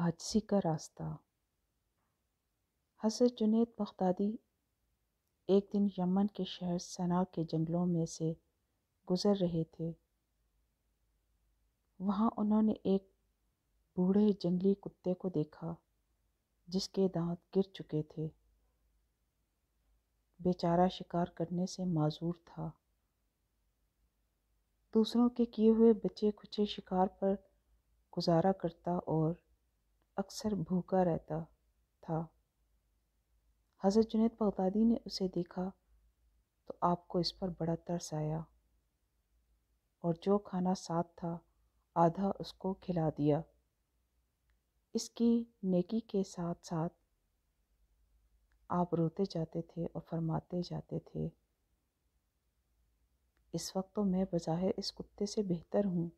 عاجزی کا راستہ۔ حضرت جنید بغدادی ایک دن یمن کے شہر صنعا کے جنگلوں میں سے گزر رہے تھے۔ وہاں انہوں نے ایک بوڑھے جنگلی کتے کو دیکھا جس کے دانت گر چکے تھے۔ بیچارہ شکار کرنے سے معذور تھا۔ دوسروں کے کیے ہوئے بچے کچے شکار پر گزارا کرتا اور اکثر بھوکا رہتا تھا۔ حضرت جنید بغدادی نے اسے دیکھا تو آپ کو اس پر بڑا ترس آیا اور جو کھانا ساتھ تھا آدھا اس کو کھلا دیا۔ اس کی نیکی کے ساتھ ساتھ آپ روتے جاتے تھے اور فرماتے جاتے تھے، اس وقت تو میں بظاہر اس کتے سے بہتر ہوں،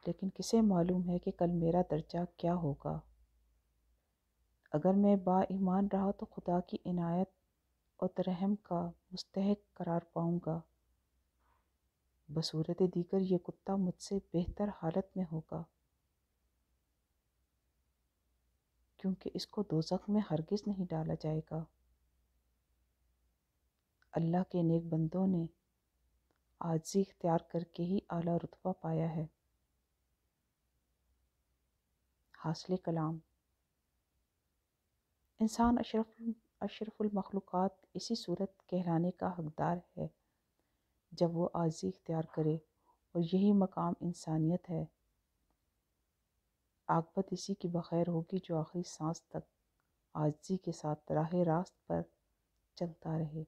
لیکن کسے معلوم ہے کہ کل میرا درجہ کیا ہوگا۔ اگر میں با ایمان رہا تو خدا کی عنایت اور رحم کا مستحق قرار پاؤں گا، بصورت دیگر یہ کتا مجھ سے بہتر حالت میں ہوگا، کیونکہ اس کو دوزخ میں ہرگز نہیں ڈالا جائے گا۔ اللہ کے نیک بندوں نے عاجزی اختیار کر کے ہی اعلیٰ رتبہ پایا ہے۔ حاصل کلام: انسان اشرف المخلوقات اسی صورت کہلانے کا حقدار ہے جب وہ عاجزی اختیار کرے، اور یہی مقام انسانیت ہے۔ عاقبت اسی کی بخیر ہوگی جو آخری سانس تک عاجزی کے ساتھ راہ راست پر چلتا رہے۔